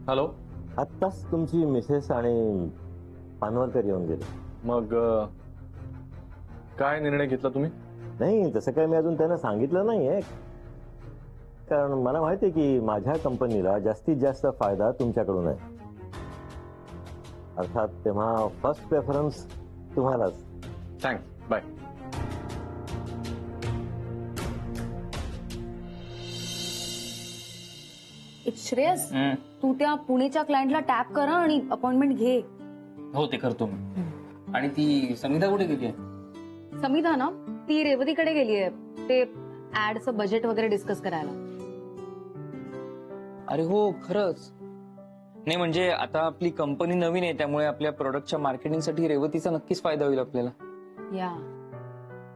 Hello. आत्ताच तुमची Mrs आणि पानवरकर येऊन गेले. मग काय निर्णय घेतला तुम्ही? नाही, तसं काय मी अजून त्यांना सांगितलं नाहीये, कारण मला माहिती आहे की माझ्या कंपनीला जास्तीत जास्त फायदा तुमच्याकडून आहे. अर्थात तेव्हा फर्स्ट प्रेफरन्स तुम्हालाच. थँक्स. बाय. श्रेयस, तू त्या पुणेच्या क्लायंटला टॅप करा आणि अपॉइंटमेंट घे. हो ते करतो मी. आणि ती समिधा कुठे गेली आहे? समिधा ना, ती रेवतीकडे गेली आहे ते ऍडचं बजेट वगैरे डिस्कस करायला. अरे हो खरंच. नाही म्हणजे आता आपली कंपनी नवीन आहे त्यामुळे आपल्या प्रोडक्टच्या मार्केटिंगसाठी रेवतीचा नक्कीच फायदा होईल आपल्याला. या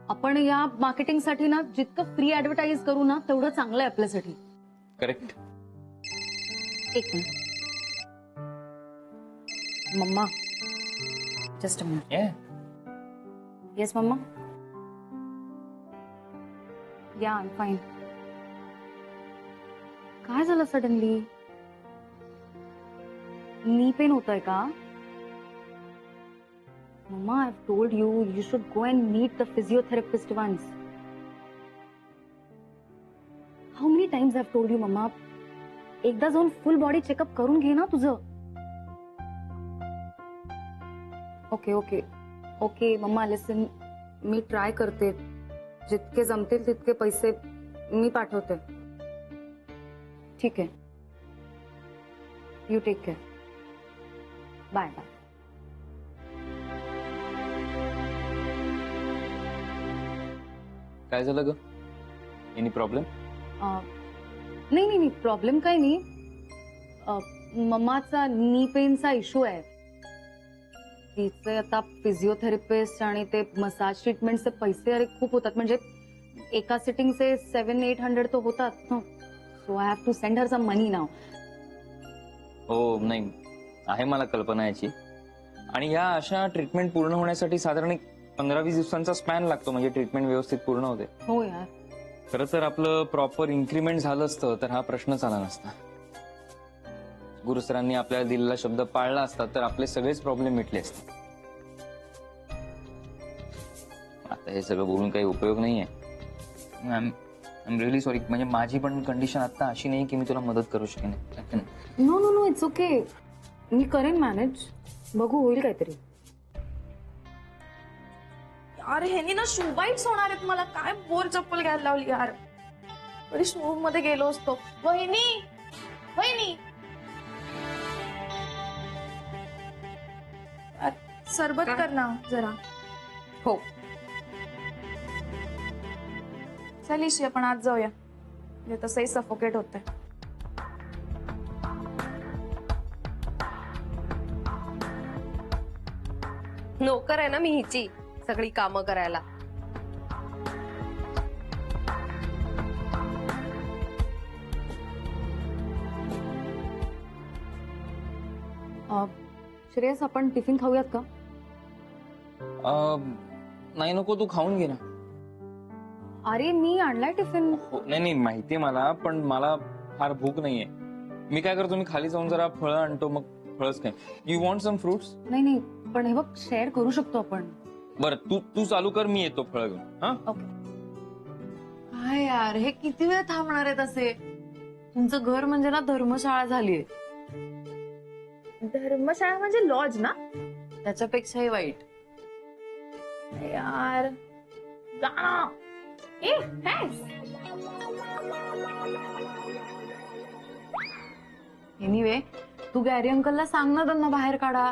आपण या मार्केटिंगसाठी ना जितकं फ्री ऍडव्हर्टाईज करू ना तेवढं चांगलं आहे आपल्यासाठी. करेक्ट. एक मिनिट मम्मा, जस्ट अ मिनिट. येस मम्मा. Yeah I am fine. काय झालं सडनली? नी पेन होतोय का? मम्मा, I told you you should go and meet the physiotherapist once. How many times I have told you मम्मा, एकदा जाऊन फुल बॉडी चेकअप करून घे ना तुझं. ओके ओके ओके मम्मा, लिसन, मी ट्राय करते, जितके जमतील तितके पैसे मी पाठवते. ठीक आहे, you take care. Bye bye. काय झालं ग? Any problem? नाही नाही नाही, प्रॉब्लेम काय नाही. मम्माचा नी पेनचा इश्यू आहे. तिचे आता फिजिओथेरपिस्ट आणि ते मसाज ट्रीटमेंटचे पैसे अरे खूप होतात. म्हणजे एका सिटिंगचे 700-800 तर होतात ना. So I have to send her some money now. हो नाही आहे मला कल्पना याची. आणि या अशा ट्रीटमेंट पूर्ण होण्यासाठी साधारण 15-20 दिवसांचा स्पॅन लागतो म्हणजे ट्रीटमेंट व्यवस्थित पूर्ण होते. हो यार. खरं तर आपलं प्रॉपर इन्क्रीमेंट झालं असतं तर हा प्रश्नच आला नसता. गुरुसरांनी आपल्याला दिलेला शब्द पाळला असता तर आपले सगळेच प्रॉब्लेम मिटले असते. आता हे सगळं बोलून काही उपयोग नाहीये. I am really sorry. म्हणजे माझी पण कंडिशन आता अशी नाही की मी तुला मदत करू शकेन. No no no, it's okay. मी करेन मॅनेज. बघू, होईल काहीतरी. यार ह्यानी ना शू बाईट्स होणार आहेत. मला काय बोर चप्पल घ्यायला लावली यार. तरी शू मध्ये गेलो असतो. वहिनी वहिनी, सरबत कर ना जरा. हो. चल इशी, आपण आज जाऊया. म्हणजे तसंही सफोकेट होतंय. नोकर आहे ना मी हिची, सगळी कामं करायला. श्रेयस, आपण टिफिन खाऊयात का? नाही नको, तू खाऊन घे ना. अरे मी आणलाय टिफिन. नाही नाही माहितीये मला, पण मला फार भूक नाहीये. मी काय करतो, मी खाली जाऊन जरा फळं आणतो, मग फळच काय. You want some fruits? नाही नाही, पण हे बघ, शेअर करू शकतो आपण. बरं तू चालू कर, मी येतो फळं घेऊन. हा ओके. काय यार, हे किती वेळ थांबणार आहेत असे? तुमचं घर म्हणजे ना धर्मशाळा झालीये. धर्मशाळा म्हणजे लॉज ना, त्याच्यापेक्षाही वाईट. यार जा ना. एनिवे, तू गॅरी अंकलला सांग ना त्यांना बाहेर काढा.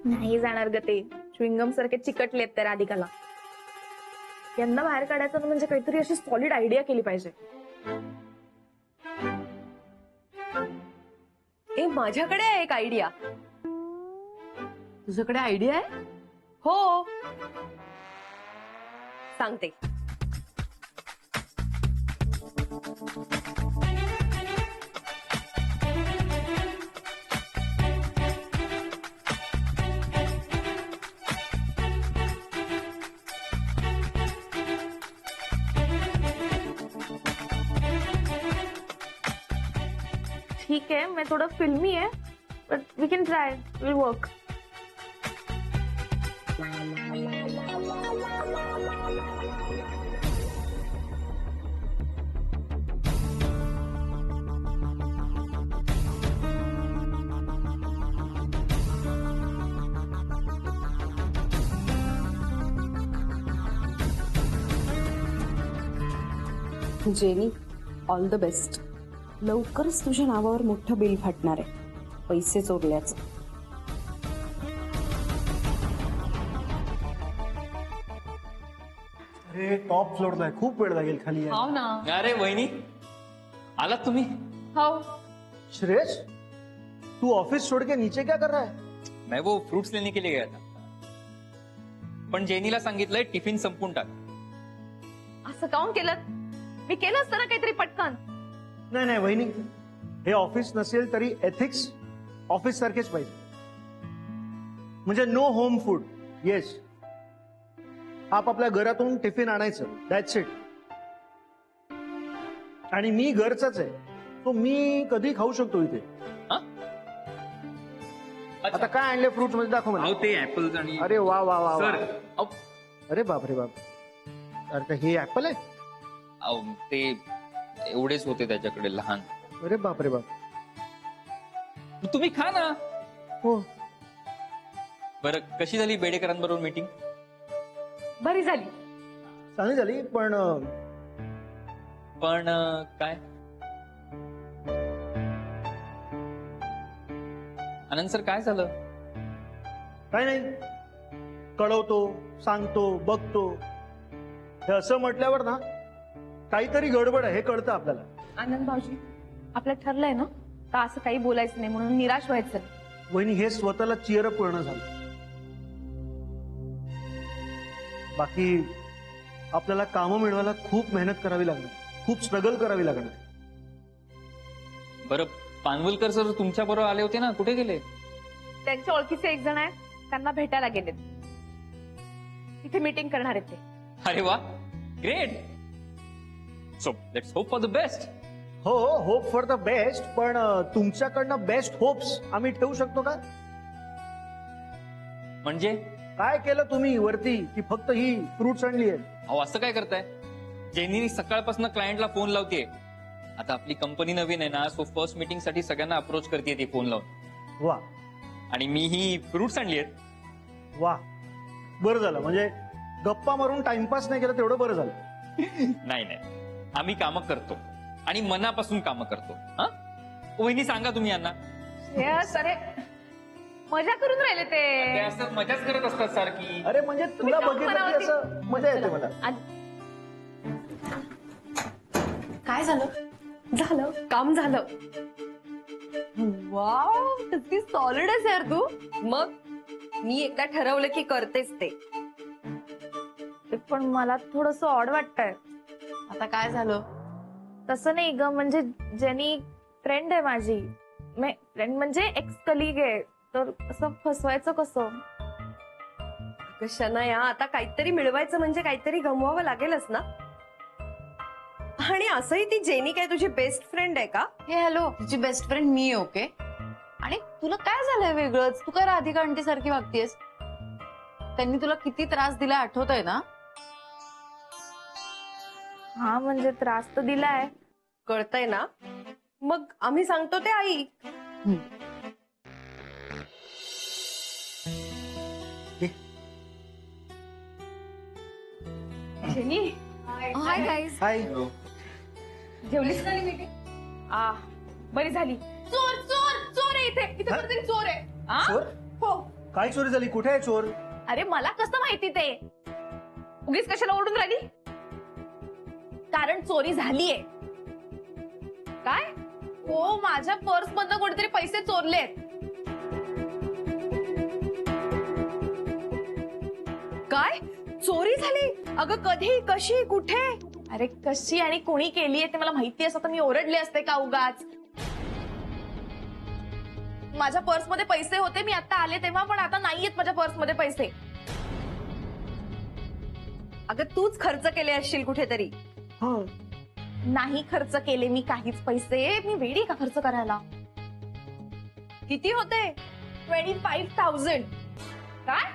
नाही जाणार ग ते. च्युइंगम सारखे चिकटलेत त्या राधिकाला. यांना बाहेर काढायचं म्हणजे काहीतरी अशी सॉलिड आयडिया केली पाहिजे. ए, माझ्याकडे आहे एक आयडिया. तुझ्याकडे आयडिया आहे? हो, सांगते. ठीक आहे, मैं थोडं फिल्मी आहे, but we can try, will work. Jenny, all the best. लवकरच तुझ्या नावावर मोठं बिल फाटणार आहे पैसे चोरल्याचं. अरे टॉप फ्लोअरला आहे, खूप वेळ लागेल खाली यायला. हो ना. अरे वहिनी आलात तुम्ही? हो. श्रेयस, तू ऑफिस छोड़ के नीचे क्या कर रहा है? मैं वो फ्रूट्स लेने के लिए गया था. पण जेनीला सांगितलंय टिफिन संपून टाक. असं काऊन केलं? मी केलं असतं ना काहीतरी पटकन. नाही नाही वहिनी, हे ऑफिस नसेल तरी एथिक्स ऑफिस सारखेच पाहिजे. म्हणजे नो होम फूड. येस, आपल्या घरातून टिफिन आणायचं, दॅट्स इट. आणि मी घरचाच आहे, तो मी कधी खाऊ शकतो इथे. आता काय आणले फ्रुट्स मध्ये, दाखव मला. अहो ते ऍपल्स आणि अरे वा वा वा वा. सर अहो, अरे बाप रे बाप. अरे हे ऍपल आहे? अहो, ते एवढेच होते त्याच्याकडे लहान. अरे बाप रे बाप. तुम्ही खा ना. हो. बरं कशी झाली बेडेकरांबरोबर मीटिंग? बरी झाली. चांगली झाली, पण पण काय? आनंद सर काय झालं? काय नाही, कळवतो, सांगतो, बघतो, हे असं म्हटल्यावर ना काहीतरी गडबड आहे हे कळतं आपल्याला. आनंद भाऊजी, आपलं ठरलंय ना का असं काही बोलायचं नाही म्हणून निराश व्हायचं नाही. वहिनी हे स्वतःला चिअरअप करणं झालं. बाकी आपल्याला कामं मिळवायला खूप मेहनत करावी लागणार, खूप स्ट्रगल करावी लागणार. बरं पानवलकर सर तुमच्या बरोबर आले होते ना, कुठे गेले? त्यांच्या ओळखीचे एक जण आहेत, त्यांना भेटायला गेलेत. तिथे मीटिंग करणार आहेत ते. अरे वा, great. So let's hope for the best. हो, होप फॉर द बेस्ट, पण तुमच्याकडनं बेस्ट होप्स आम्ही ठेवू शकतो का? म्हणजे काय केलं तुम्ही वरती की फक्त ही फ्रुट्स आणली आहेत? अहो असं काय करताय? जेनीनी सकाळपासून क्लायंटला फोन लावते. आता आपली कंपनी नवीन आहे ना, सो फर्स्ट मीटिंग साठी सगळ्यांना अप्रोच करते ती फोन लावून. वा आणि मी ही फ्रुट्स आणली आहेत. वा, बरं झालं. म्हणजे गप्पा मारून टाइमपास नाही केलं तेवढं बरं झालं. नाही नाही, आम्ही कामं करतो आणि मनापासून कामं करतो. हा वहिनी सांगा तुम्ही यांना. श्रेयस, अरे मजा करून राहिले ते ते. असं मजाच करत असतात सारखी. अरे म्हणजे तुला काम बघितलं की करावं असं मजा येते मला. काय झालं? झालं, काम झालं. वाव, किती सॉलिड आहेस यार तू. मग मी एकदा ठरवलं की करतेच ते. पण मला थोडस ऑड वाटतंय. आता काय झालं? तसं नाही ग, म्हणजे जेनी फ्रेंड आहे माझी. फ्रेंड म्हणजे एक्स कलिग आहे, तर असं फसवायचं कसं? कशाना या, आता काहीतरी मिळवायचं म्हणजे काहीतरी गमवावं लागेलच ना. आणि असंही ती जेनी काय तुझी बेस्ट फ्रेंड आहे का? हे हॅलो, तिची बेस्ट फ्रेंड मी. ओके. आणि तुला काय झालंय वेगळंच? तू काय राधिका आंटी सारखी वागतेस? त्यांनी तुला किती त्रास दिला आठवतंय ना? हा म्हणजे त्रास तर दिलाय. कळतंय ना. मग आम्ही सांगतो ते ऐक. Jenny, hi guys. हाय. जेवलीस ना मीटिंग? बरी झाली. चोर चोर चोर आहे इथे. इथे हा? कुठेतरी चोर आहे. चोर? हो. काय चोरी झाली? कुठे आहे चोर? अरे मला कसं माहिती ते? उगीच कशाला ओरडून राहिली? कारण चोरी झालीये. काय? हो, माझ्या पर्स मधनं कोणीतरी पैसे चोरलेत. काय चोरी झाली? अगं कधी, कशी, कुठे? अरे कशी आणि कोणी केली आहे ते मला माहिती असतं तर मी ओरडले असते का उगाच? माझ्या पर्स मध्ये पैसे होते, मी आता आले तेव्हा, पण आता नाहीयेत माझ्या पर्स मध्ये पैसे. अगं तूच खर्च केले असशील कुठेतरी. हा. नाही खर्च केले मी काहीच पैसे. मी वेडी का खर्च करायला? किती होते? 25,000. काय?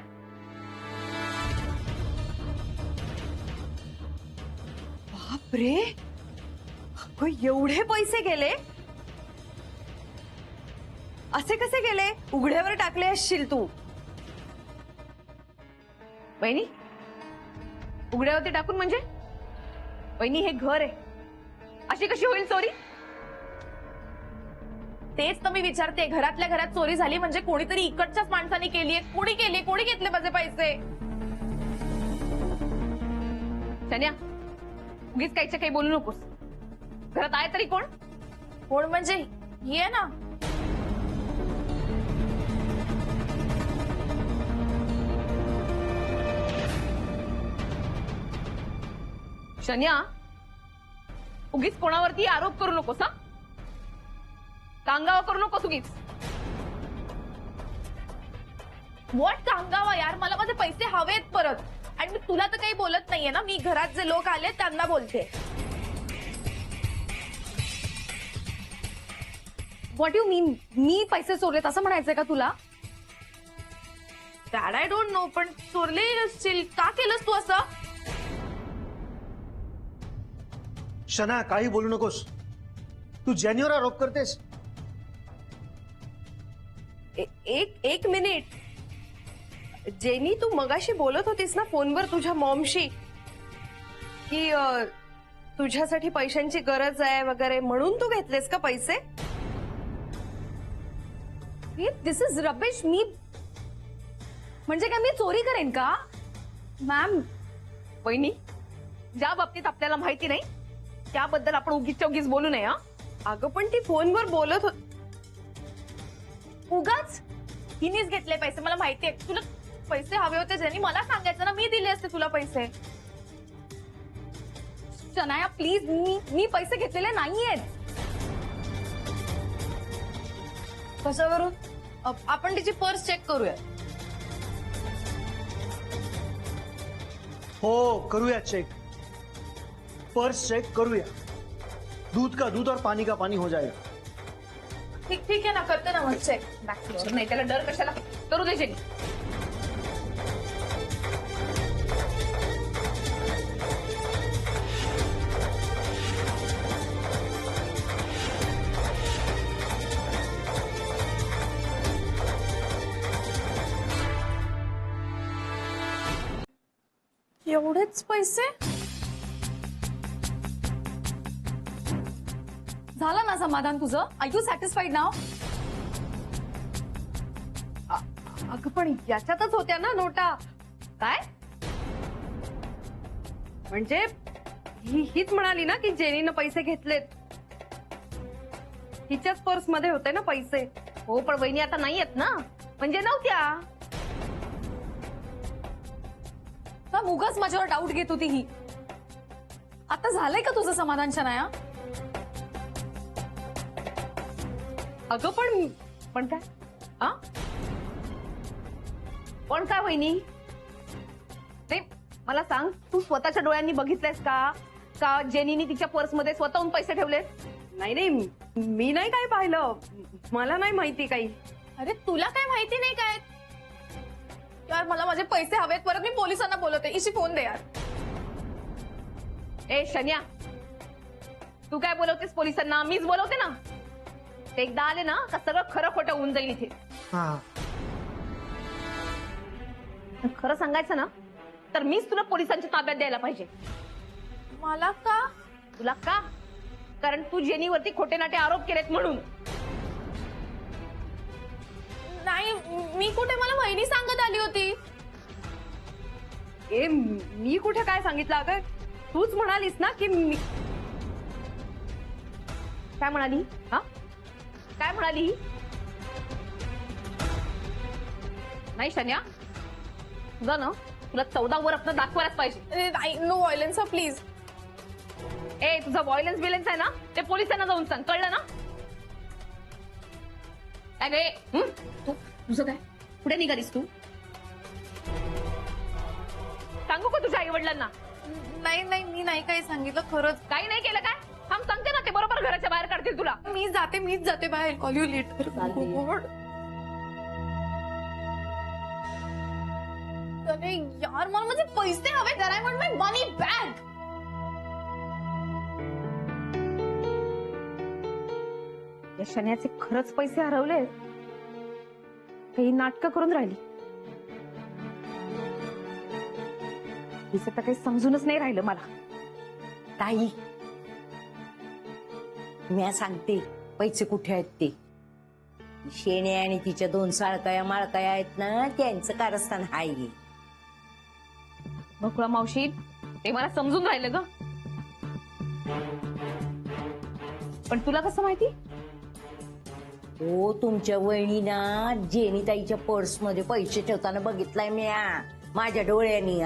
बापरे, अगं, एवढे पैसे गेले? असे कसे गेले? उघड्यावर टाकले असशील तू. वहिनी, उघड्यावरती टाकून म्हणजे? वहिनी, हे घर आहे, अशी कशी होईल चोरी? तेच तर मी विचारते. घरातल्या घरात चोरी झाली म्हणजे कोणीतरी इकडच्याच माणसाने केलीये. कोणी केली? कोणी घेतले माझे पैसे? शन्या, उगीच काहीच्या काही बोलू नकोस. घरात आहे तरी कोण? कोण म्हणजे ये ना. शन्या, उगीच कोणावरती आरोप करू नकोस. हा, कांगावा करू नकोस उगीच. व्हॉट कांगावा यार? मला माझे पैसे हवेत परत. आणि मी तुला तर काही बोलत नाहीये ना. मी घरात जे लोक आले त्यांना बोलते. व्हॉट यू मीन? मी पैसे चोरलेत असं म्हणायचंय का तुला? दॅट आय डोंट नो, पण चोरले असतील. का केलंस तू असं? शना, काही बोलू नकोस. तू जेनीवर आरोप करतेस. एक मिनिट. जेनी, तू मगाशी बोलत होतीस ना फोनवर तुझ्या मॉमशी की तुझ्यासाठी पैशांची गरज आहे वगैरे, म्हणून तू घेतलेस का पैसे? दिस इज रबिश. मी म्हणजे काय मी चोरी करेन का? मॅम, वहिनी, ज्या बाबतीत आपल्याला माहिती नाही त्याबद्दल आपण उगीच उगीच बोलू नये. हा, अगं, पण ती फोनवर बोलत होती. उगाच हिनीच घेतले पैसे. मला माहिती आहे. तुला पैसे हवे होते ज्यांनी मला सांगायचं ना, मी दिले असते तुला पैसे. शनाया प्लीज, मी पैसे घेतलेले नाहीयेत. कशावरून? आपण तिची पर्स चेक करूया. हो, करूया चेक. पर्स चेक करूया. दूध का दूध और पानी का पानी हो जाएगा. ठीक आहे ना, करते ना मग चेक. नाही त्याला डर कशाला? करू दे जेनी. एवढेच पैसे? झालं ना समाधान तुझं? आर यू सॅटिस्फाईड नाव? अगं, पण याच्यातच होत्या ना नोटा. काय? म्हणजे हीच म्हणाली ना की जेनीनं पैसे घेतलेत. हिच्याच पर्स मध्ये होते ना पैसे. हो, पण वहिनी आता नाही आहेत ना, म्हणजे नव्हत्या. का उगाच माझ्यावर डाऊट घेत होती ही? आता झालंय का तुझं समाधान शनाया? अगं, पण काय? हा, पण काय वहिनी? नाही, मला सांग, तू स्वतःच्या डोळ्यांनी बघितलंयस का जेनीने तिच्या पर्स मध्ये स्वतःहून पैसे ठेवले? नाही, मी नाही काय पाहिलं. मला नाही माहिती काही. अरे, तुला काय माहिती नाही काय? यार, मला माझे पैसे हवेत परत. मी पोलिसांना बोलवते. इशी फोन दे यार. ए शन्या, तू काय बोलवतेस पोलिसांना? मीच बोलवते ना. ते एकदा आले ना का सगळं खरं खोटं होऊन जाईल इथे. हा, खरं सांगायचं ना तर मीच तुला पोलिसांच्या ताब्यात द्यायला पाहिजे. मला का? तुला का? कारण तू जेनीवरती खोटे नाटे आरोप केलेत म्हणून. नाही, मी कुठे? मला वहिनी सांगत आली होती. मी कुठे काय सांगितलं? अगं, तूच म्हणालीस ना की मी. काय म्हणाली? हा, काय म्हणाली? नाही शन्या, तुझा ना तुला 14 वर रत्न दाखवायलाच पाहिजे. No violence please. ए, तुझा व्हायलन्स बिलन्स आहे ना ते पोलिसांना जाऊन सांग, कळलं ना? काय गे? तू तुझं काय? कुठे निघालीस तू? सांगू का तुझ्या आई वडिलांना? नाही, मी नाही काही सांगितलं. खरंच काही नाही केलं काय? सांगते ना, ते बरोबर घराच्या बाहेर काढतील तुला. मीच जाते बाहेर. Call you later. अरे यार मला माझे पैसे हवे. दर I want my money back. या शन्याचे खरंच पैसे हरवले. काही नाटकं करून राहिली. तिचं तर काही समजूनच नाही राहिलं मला. ताई मी सांगते पैसे कुठे आहेत ते. शेणे आणि तिच्या 2 साळकाया माळकाया आहेत ना, त्यांचं कारस्थान हाय. बकुळा मावशी ते मला समजून राहिलं ग. पण तुला कसं माहिती? हो तुमच्या वहिनीना जेनीताईच्या पर्स मध्ये पैसे ठेवताना बघितलाय मी माझ्या डोळ्यांनी.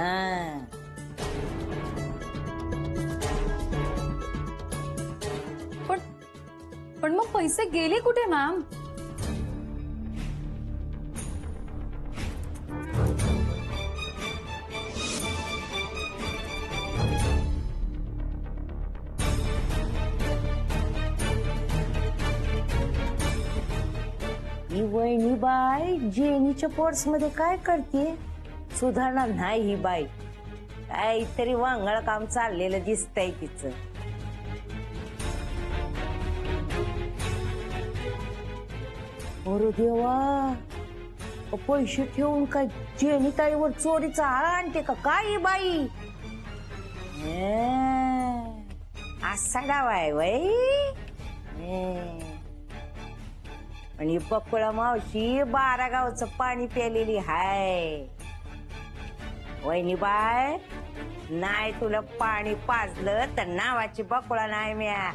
पण मग पैसे गेले कुठे मॅम? ही वहिनी बाई जेनीच्या पर्स मध्ये काय करते? सुधारणार नाही ही बाई. काहीतरी वांगळ काम चाललेलं दिसतंय तिचं. अरे देवा, पैसे ठेवून काय जेनीताईवर चोरीचा आळा आणते का काय ही बाई? असा डाव आहे वय. आणि बकुळा मावशी 12 गावचं पाणी प्यालेली हाय. वहिनी बाय नाही तुला पाणी पाजलं तर नावाची बकुळा नाही म्या.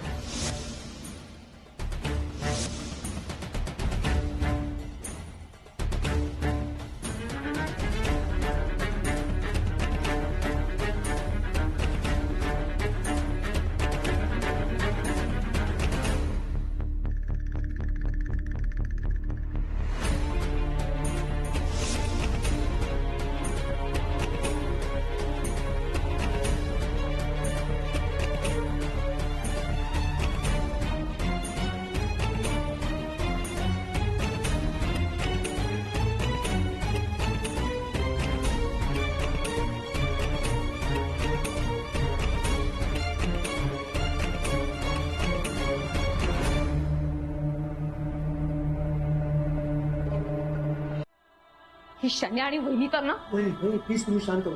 ही शन्या आणि वहिनी तर ना. वहिनी प्लीज तुम्ही शांत हो.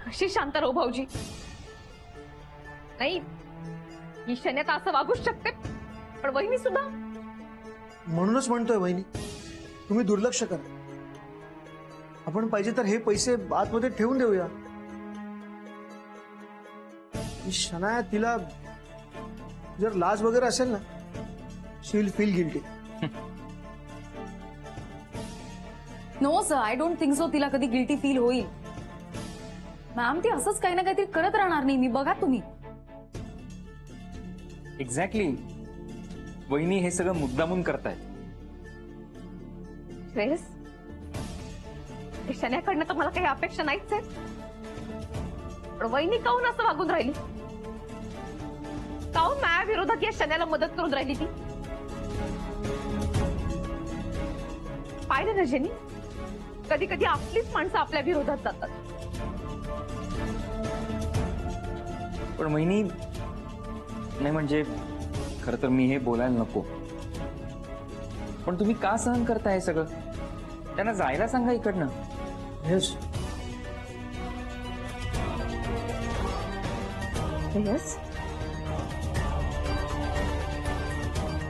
कशी शांत राहू भाऊजी? नाही ही शन्या तर असं वागूच शकते, पण वहिनी सुद्धा. म्हणूनच म्हणतोय वहिनी तुम्ही दुर्लक्ष करा. आपण पाहिजे तर हे पैसे आतमध्ये ठेवून देऊया. ही शनाया तिला जर लाज वगैरे असेल ना, she will feel guilty. No sir, I don't think so तिला कधी गिल्टी फील होईल. मॅम ती असंच काही ना काहीतरी करत राहणार नाही. मी बघा तुम्ही. एक्झॅक्टली. वहिनी हे सगळं मुद्दामून करतायत. श्रेयस, शन्याकडनं तर मला काही अपेक्षा नाहीच आहे. पण वहिनी काहून असं वागून राहिली? काहून माझ्या विरोधात या शन्याला मदत करून राहिली ती? पाहिलं ना जेनी, कधी कधी आपलीच माणसं आपल्या विरोधात जातात. पण वहिनी नाही म्हणजे खरं तर मी हे बोलायला नको, पण तुम्ही का सहन करताय हे सगळं? त्यांना जायला सांगा इकडनं. येस श्रेयस,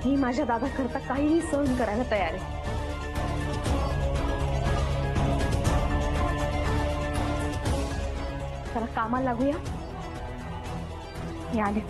मी माझ्या दादा करता काहीही सहन करायला तयार आहे. चला कामाला लागूया. मी आले.